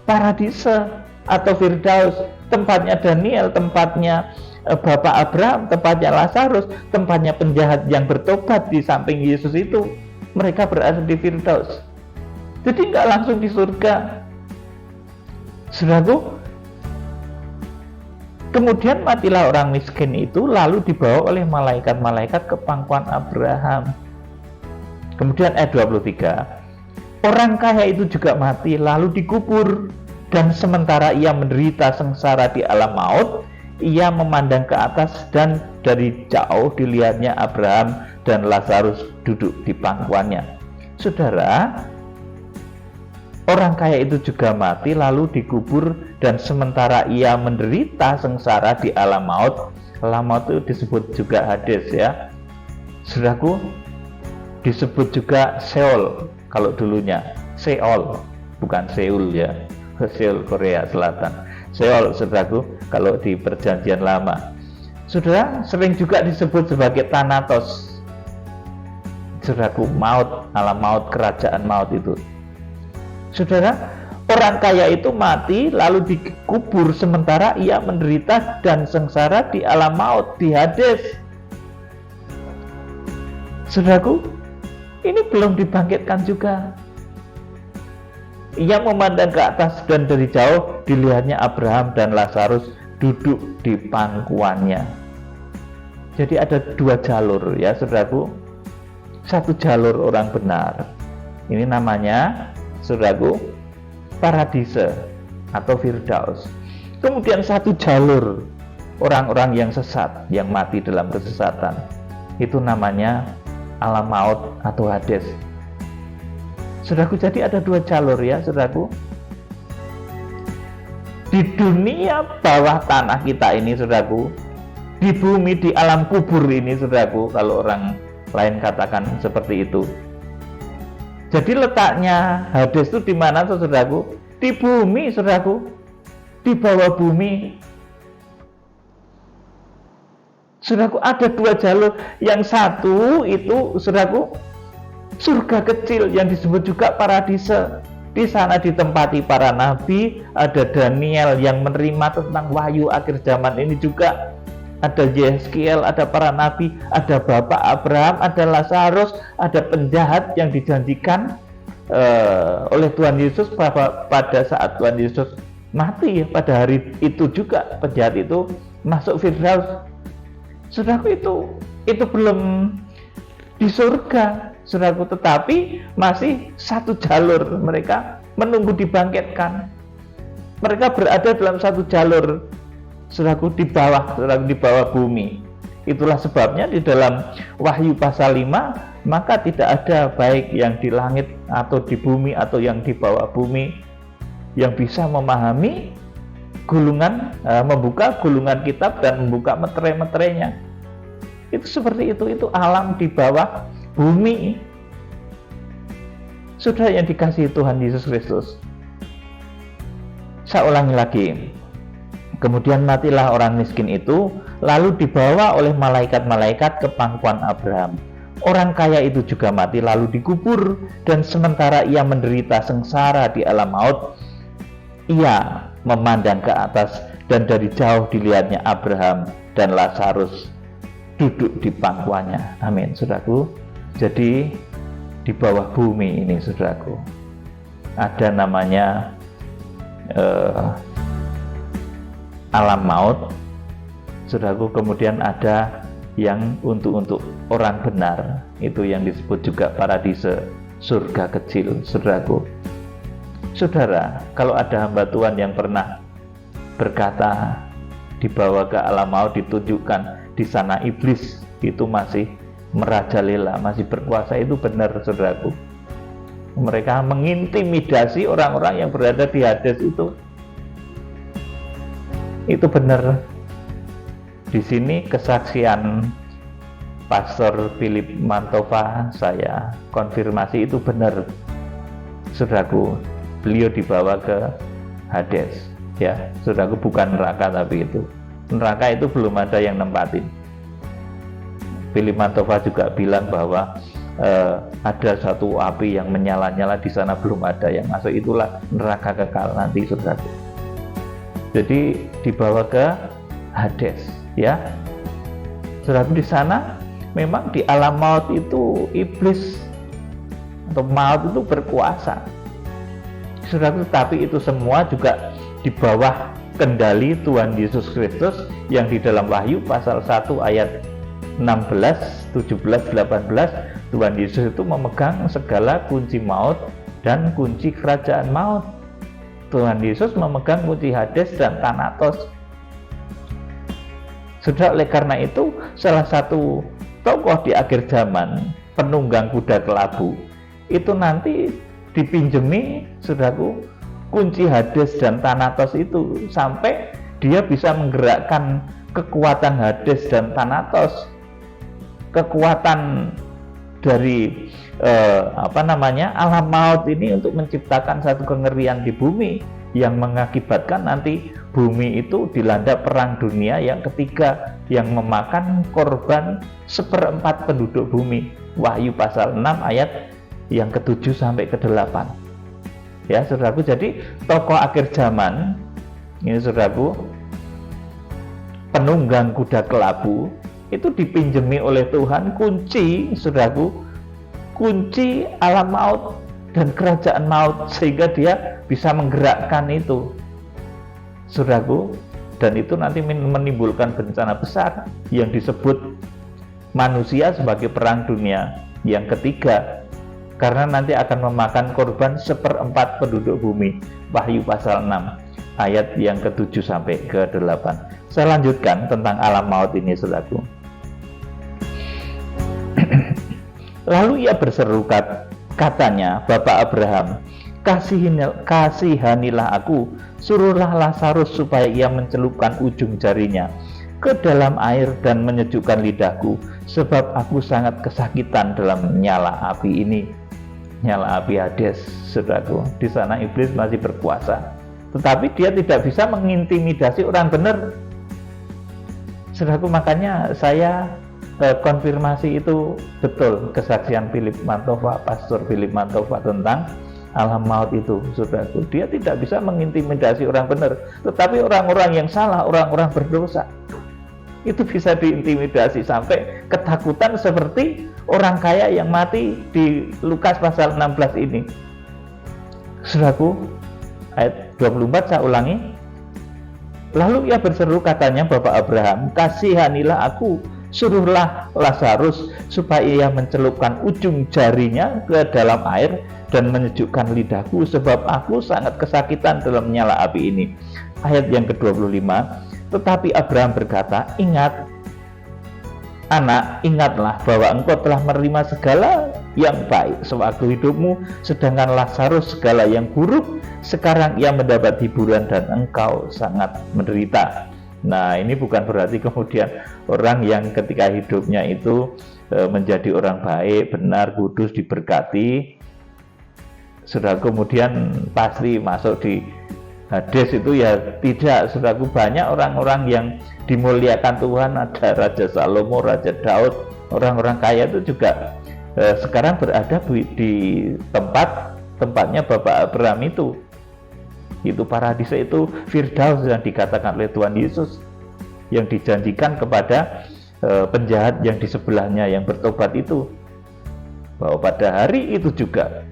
Speaker 1: Paradise atau Firdaus, tempatnya Daniel, tempatnya Bapak Abraham, tempatnya Lazarus, tempatnya penjahat yang bertobat di samping Yesus itu. Mereka berada di Firdaus. Jadi nggak langsung di surga. Saudaraku, kemudian matilah orang miskin itu, lalu dibawa oleh malaikat-malaikat ke pangkuan Abraham. Kemudian ayat 23, orang kaya itu juga mati lalu dikubur, dan sementara ia menderita sengsara di alam maut, ia memandang ke atas dan dari jauh dilihatnya Abraham dan Lazarus duduk di pangkuannya. Saudara, orang kaya itu juga mati lalu dikubur, dan sementara ia menderita sengsara di alam maut. Alam maut itu disebut juga Hades, ya. Saudaraku, disebut juga Seoul kalau dulunya. Seoul, bukan Seoul, ya. Seoul Korea Selatan. Seoul, saudaraku, kalau di perjanjian lama. Saudara, sering juga disebut sebagai Thanatos. Saudaraku, maut, alam maut, kerajaan maut itu. Saudara, orang kaya itu mati lalu dikubur, sementara ia menderita dan sengsara di alam maut, di Hades. Saudaraku, ini belum dibangkitkan juga. Ia memandang ke atas dan dari jauh dilihatnya Abraham dan Lazarus duduk di pangkuannya. Jadi ada dua jalur, ya saudaraku. Satu jalur orang benar, ini namanya, saudaraku, Paradise atau Firdaus. Kemudian satu jalur orang-orang yang sesat, yang mati dalam kesesatan, itu namanya alam maut atau Hades. Saudaraku, jadi ada dua jalur, ya saudaraku. Di dunia bawah tanah kita ini, saudaraku, di bumi, di alam kubur ini, saudaraku, kalau orang lain katakan seperti itu. Jadi letaknya Hades itu di mana, saudaraku? Di bumi, saudaraku, di bawah bumi. Saudaraku, ada dua jalur. Yang satu itu, saudaraku, surga kecil yang disebut juga Paradise. Di sana ditempati para nabi, ada Daniel yang menerima tentang wahyu akhir zaman ini juga. Ada Yeskiel, ada para nabi, ada Bapak Abraham, ada Lazarus, ada penjahat yang dijanjikan oleh Tuhan Yesus bahwa pada saat Tuhan Yesus mati, pada hari itu juga penjahat itu masuk Firdaus. Saudaraku, itu belum di surga, saudaraku, tetapi masih satu jalur. Mereka menunggu dibangkitkan. Mereka berada dalam satu jalur, saudaraku, di bawah, saudaraku, di bawah bumi. Itulah sebabnya di dalam Wahyu pasal 5, maka tidak ada baik yang di langit atau di bumi atau yang di bawah bumi yang bisa memahami gulungan, membuka gulungan kitab dan membuka meterai-meterainya. Itu seperti itu alam di bawah bumi. Saudara yang dikasihi Tuhan Yesus Kristus, saya ulangi lagi. Kemudian matilah orang miskin itu, lalu dibawa oleh malaikat-malaikat ke pangkuan Abraham. Orang kaya itu juga mati lalu dikubur, dan sementara ia menderita sengsara di alam maut, ia memandang ke atas dan dari jauh dilihatnya Abraham dan Lazarus duduk di pangkuannya. Amin, saudaraku. Jadi di bawah bumi ini, saudaraku, ada namanya alam maut, saudaraku. Kemudian ada yang untuk orang benar, itu yang disebut juga Paradise, surga kecil, saudaraku. Saudara, kalau ada hamba Tuhan yang pernah berkata, dibawa ke alam maut, ditunjukkan di sana iblis itu masih merajalela, masih berkuasa, itu benar saudaraku. Mereka mengintimidasi orang-orang yang berada di Hades itu benar. Di sini kesaksian Pastor Philip Mantova saya konfirmasi itu benar saudaraku. Beliau dibawa ke Hades, ya saudaraku, bukan neraka, tapi itu neraka itu belum ada yang nempatin. Philip Mantova juga bilang bahwa ada satu api yang menyala-nyala di sana, belum ada yang masuk, itulah neraka kekal nanti saudaraku. Jadi dibawa ke Hades, ya saudaraku. Di sana memang di alam maut itu iblis atau maut itu berkuasa saudaraku, tapi itu semua juga di bawah kendali Tuhan Yesus Kristus yang di dalam Wahyu pasal 1 ayat 16, 17, 18, Tuhan Yesus itu memegang segala kunci maut dan kunci kerajaan maut. Tuhan Yesus memegang kunci Hades dan Thanatos. Sudah, oleh karena itu salah satu tokoh di akhir zaman, penunggang kuda kelabu, itu nanti dipinjemi saudaraku kunci Hades dan Thanatos itu, sampai dia bisa menggerakkan kekuatan Hades dan Thanatos, kekuatan dari alam maut ini untuk menciptakan satu kengerian di bumi yang mengakibatkan nanti bumi itu dilanda perang dunia yang ketiga yang memakan korban 1/4 penduduk bumi. Wahyu pasal 6 ayat yang ke-7 sampai ke-8. Ya saudaraku, jadi tokoh akhir zaman ini saudaraku, penunggang kuda kelabu, itu dipinjemi oleh Tuhan kunci saudaraku, kunci alam maut dan kerajaan maut, sehingga dia bisa menggerakkan itu saudaraku, dan itu nanti menimbulkan bencana besar yang disebut manusia sebagai perang dunia yang ketiga, karena nanti akan memakan korban 1/4 penduduk bumi. Wahyu pasal 6 ayat yang ke-7 sampai ke-8. Saya lanjutkan tentang alam maut ini saudaraku. Lalu ia berseru, katanya, Bapak Abraham, kasihanilah aku, suruhlah Lazarus supaya ia mencelupkan ujung jarinya ke dalam air dan menyejukkan lidahku, sebab aku sangat kesakitan dalam nyala api ini. Nyala api Hades saudaraku. Di sana iblis masih berkuasa, tetapi dia tidak bisa mengintimidasi orang benar saudaraku. Makanya saya konfirmasi itu betul kesaksian Philip Mantova, Pastor Philip Mantova tentang alam maut itu saudaraku. Dia tidak bisa mengintimidasi orang benar, tetapi orang-orang yang salah, orang-orang berdosa, itu bisa diintimidasi sampai ketakutan seperti orang kaya yang mati di Lukas pasal 16 ini saudaraku. Ayat 24 saya ulangi. Lalu ia berseru, katanya, Bapak Abraham, kasihanilah aku, suruhlah Lazarus supaya ia mencelupkan ujung jarinya ke dalam air dan menyejukkan lidahku, sebab aku sangat kesakitan dalam nyala api ini. Ayat yang ke-25. Tetapi Abraham berkata, ingat, anak, ingatlah bahwa engkau telah menerima segala yang baik sewaktu hidupmu, sedangkan Lazarus segala yang buruk. Sekarang ia mendapat hiburan dan engkau sangat menderita. Nah, ini bukan berarti kemudian orang yang ketika hidupnya itu menjadi orang baik, benar, kudus, diberkati, sudah kemudian pasti masuk di Hades itu, ya tidak saudaraku. Banyak orang-orang yang dimuliakan Tuhan, ada Raja Salomo, Raja Daud, orang-orang kaya itu juga sekarang berada di tempatnya Bapak Abraham itu paradise, itu Firdaus yang dikatakan oleh Tuhan Yesus, yang dijanjikan kepada penjahat yang di sebelahnya yang bertobat itu, bahwa pada hari itu juga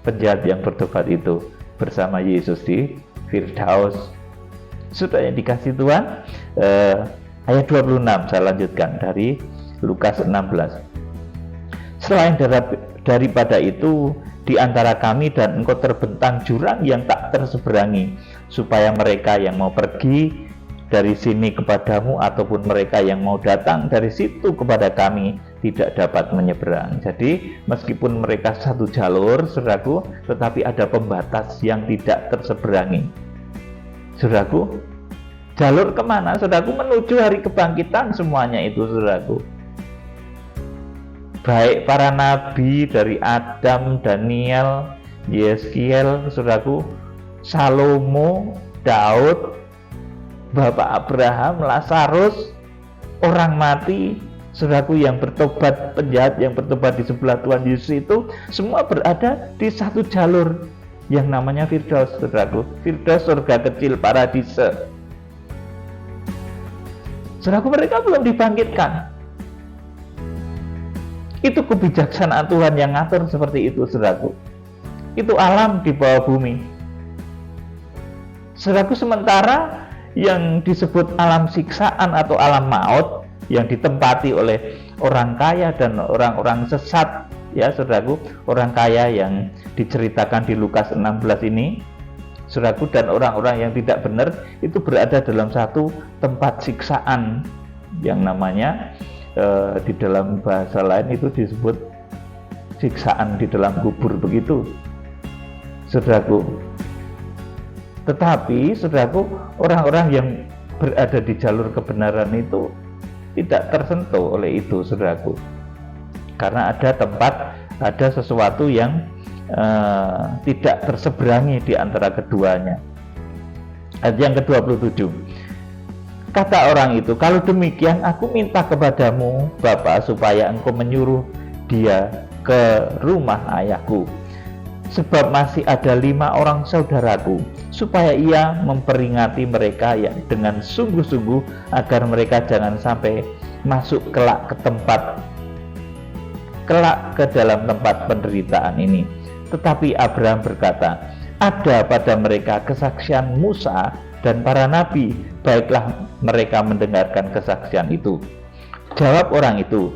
Speaker 1: penjahat yang bertobat itu bersama Yesus di Firdaus. Sudah yang dikasih Tuhan, ayat 26 saya lanjutkan dari Lukas 16. Selain daripada itu, di antara kami dan engkau terbentang jurang yang tak terseberangi, supaya mereka yang mau pergi dari sini kepadamu ataupun mereka yang mau datang dari situ kepada kami tidak dapat menyeberang. Jadi meskipun mereka satu jalur, saudaraku, tetapi ada pembatas yang tidak terseberangi. Saudaraku, jalur kemana? Saudaraku, menuju hari kebangkitan semuanya itu, saudaraku. Baik para nabi dari Adam, Daniel, Yeskiel, saudaraku, Salomo, Daud, Bapak Abraham, Lazarus, orang mati, saudaraku yang bertobat, penjahat yang bertobat di sebelah Tuhan Yesus itu semua berada di satu jalur yang namanya Firdaus, saudaraku. Firdaus, surga kecil, paradise. Saudaraku, mereka belum dibangkitkan. Itu kebijaksanaan Tuhan yang ngatur seperti itu, saudaraku. Itu alam di bawah bumi. Saudaraku, sementara yang disebut alam siksaan atau alam maut yang ditempati oleh orang kaya dan orang-orang sesat, ya saudaraku, orang kaya yang diceritakan di Lukas 16 ini, saudaraku, dan orang-orang yang tidak benar itu berada dalam satu tempat siksaan yang namanya di dalam bahasa lain itu disebut siksaan di dalam kubur, begitu, saudaraku. Tetapi, saudaraku, orang-orang yang berada di jalur kebenaran itu tidak tersentuh oleh itu, saudaraku. Karena ada tempat, ada sesuatu yang tidak terseberangi di antara keduanya. Ayat yang ke-27. Kata orang itu, kalau demikian aku minta kepadamu, Bapa, supaya engkau menyuruh dia ke rumah ayahku. Sebab masih ada 5 orang saudaraku, supaya ia memperingati mereka yang dengan sungguh-sungguh agar mereka jangan sampai masuk kelak ke dalam tempat penderitaan ini. Tetapi Abraham berkata, ada pada mereka kesaksian Musa dan para nabi, baiklah mereka mendengarkan kesaksian itu. Jawab orang itu,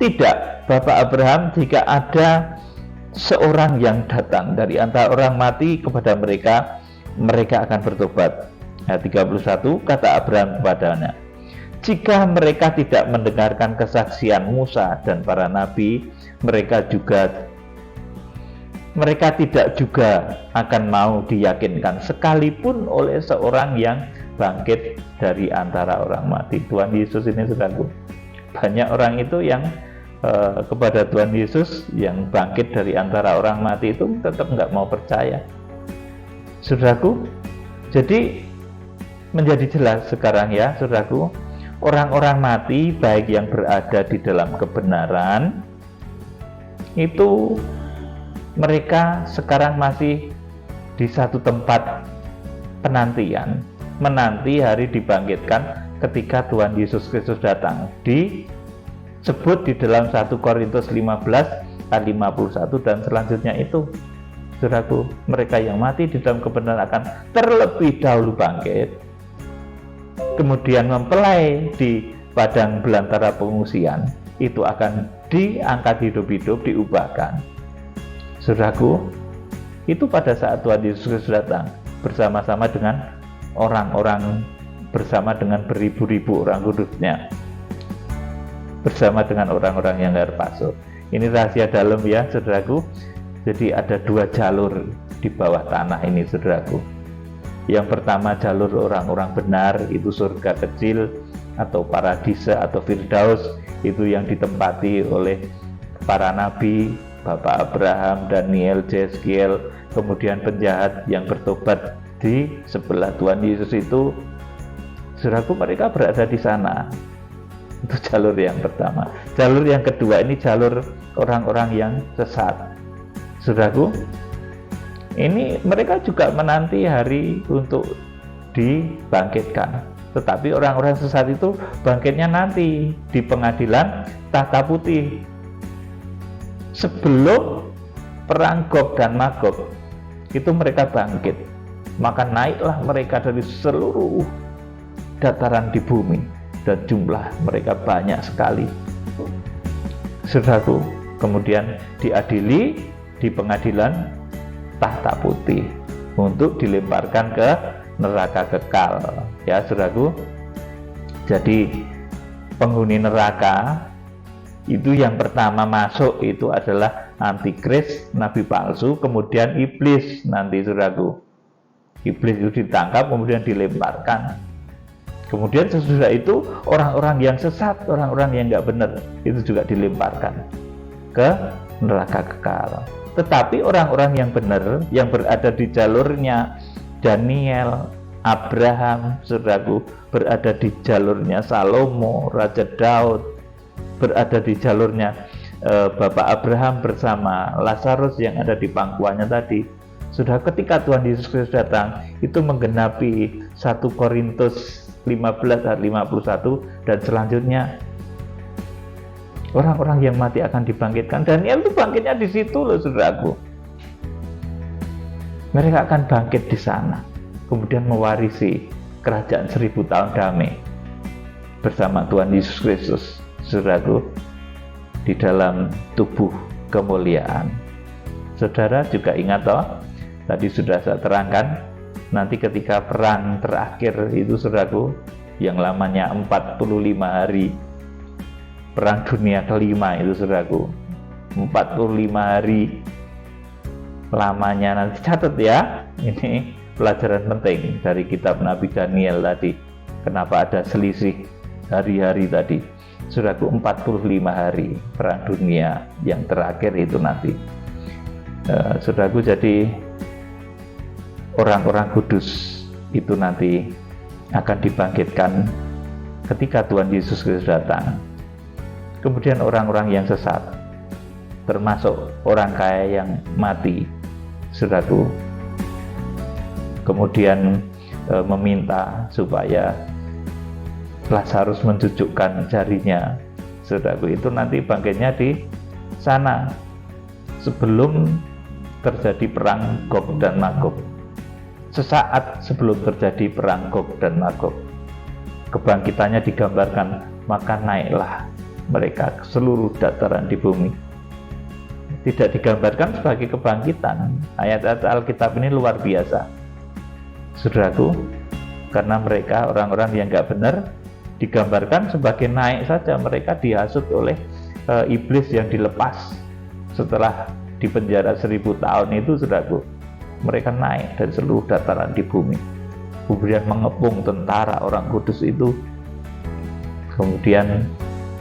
Speaker 1: tidak, Bapak Abraham, jika ada seorang yang datang dari antara orang mati kepada mereka, mereka akan bertobat. Ayat 31, kata Abraham kepadanya, jika mereka tidak mendengarkan kesaksian Musa dan para nabi, mereka tidak juga akan mau diyakinkan sekalipun oleh seorang yang bangkit dari antara orang mati. Tuhan Yesus ini, saudaraku, banyak orang itu yang kepada Tuhan Yesus yang bangkit dari antara orang mati itu tetap nggak mau percaya, saudaraku. Jadi menjadi jelas sekarang, ya saudaraku, orang-orang mati baik yang berada di dalam kebenaran itu mereka sekarang masih di satu tempat penantian, menanti hari dibangkitkan ketika Tuhan Yesus Kristus datang. Disebut di dalam 1 Korintus 15 ayat 51 dan selanjutnya itu, saudaraku, mereka yang mati di dalam kebenaran akan terlebih dahulu bangkit, kemudian mempelai di padang belantara pengungsian itu akan diangkat hidup-hidup, diubahkan. Saudaraku, itu pada saat Tuhan Yesus Kristus datang bersama-sama dengan orang-orang, bersama dengan beribu-ribu orang kudusnya, bersama dengan orang-orang yang terpasuk. Ini rahasia dalam, ya saudaraku. Jadi ada 2 jalur di bawah tanah ini, saudaraku. Yang pertama jalur orang-orang benar, itu surga kecil atau paradise atau Firdaus, itu yang ditempati oleh para nabi, Bapak Abraham, Daniel, Yeskiel, kemudian penjahat yang bertobat di sebelah Tuhan Yesus itu, saudaraku, mereka berada di sana. Itu jalur yang pertama. Jalur yang kedua ini jalur orang-orang yang sesat, saudaraku. Ini mereka juga menanti hari untuk dibangkitkan, tetapi orang-orang sesat itu bangkitnya nanti di pengadilan tahta putih, sebelum perang Gog dan Magog. Itu mereka bangkit, maka naiklah mereka dari seluruh dataran di bumi, dan jumlah mereka banyak sekali, saudaraku. Kemudian diadili di pengadilan tahta putih untuk dilemparkan ke neraka kekal. Ya saudaraku, jadi penghuni neraka itu yang pertama masuk itu adalah antikris, nabi palsu, kemudian iblis nanti saudaraku. Iblis itu ditangkap kemudian dilemparkan. Kemudian sesudah itu orang-orang yang sesat, orang-orang yang nggak benar itu juga dilemparkan ke neraka kekal. Tetapi orang-orang yang benar, yang berada di jalurnya Daniel, Abraham, saudaraku, berada di jalurnya Salomo, Raja Daud, berada di jalurnya Bapak Abraham bersama Lazarus yang ada di pangkuannya tadi. Sudah ketika Tuhan Yesus Kristus datang, itu menggenapi 1 Korintus 15 ayat 51 dan selanjutnya orang-orang yang mati akan dibangkitkan. Daniel itu bangkitnya di situ loh saudaraku. Mereka akan bangkit di sana, kemudian mewarisi kerajaan 1000 tahun damai bersama Tuhan Yesus Kristus, saudaraku, di dalam tubuh kemuliaan. Saudara juga ingat toh, tadi sudah saya terangkan, nanti ketika perang terakhir itu saudaraku, yang lamanya 45 hari, perang dunia kelima itu saudaraku, 45 hari lamanya, nanti catat ya, ini pelajaran penting dari kitab Nabi Daniel tadi, kenapa ada selisih hari-hari tadi. Saudaraku, 45 hari perang dunia yang terakhir itu nanti. Saudaraku, jadi orang-orang kudus itu nanti akan dibangkitkan ketika Tuhan Yesus Kristus datang. Kemudian orang-orang yang sesat, termasuk orang kaya yang mati, saudaraku, kemudian meminta supaya Lazarus mencucukkan jarinya, saudaraku, itu nanti bangkitnya di sana sebelum terjadi perang Gog dan Magog. Sesaat sebelum terjadi perang Gog dan Magog, kebangkitannya digambarkan, maka naiklah mereka ke seluruh dataran di bumi. Tidak digambarkan sebagai kebangkitan. Ayat-ayat Alkitab ini luar biasa, saudaraku, karena mereka orang-orang yang nggak benar digambarkan sebagai naik saja. Mereka dihasut oleh iblis yang dilepas setelah dipenjara 1000 tahun itu, saudaraku. Mereka naik dari seluruh dataran di bumi, kemudian mengepung tentara orang kudus itu. Kemudian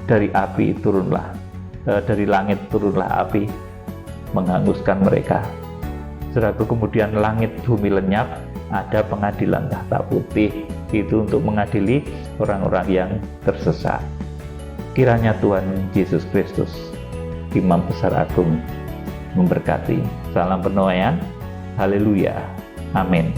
Speaker 1: dari api turunlah, dari langit turunlah api menghanguskan mereka, saudaraku. Kemudian langit bumi lenyap, ada pengadilan tahta putih itu untuk mengadili orang-orang yang tersesat. Kiranya Tuhan Yesus Kristus, Imam Besar Agung, memberkati. Salam penuaian. Haleluya. Amin.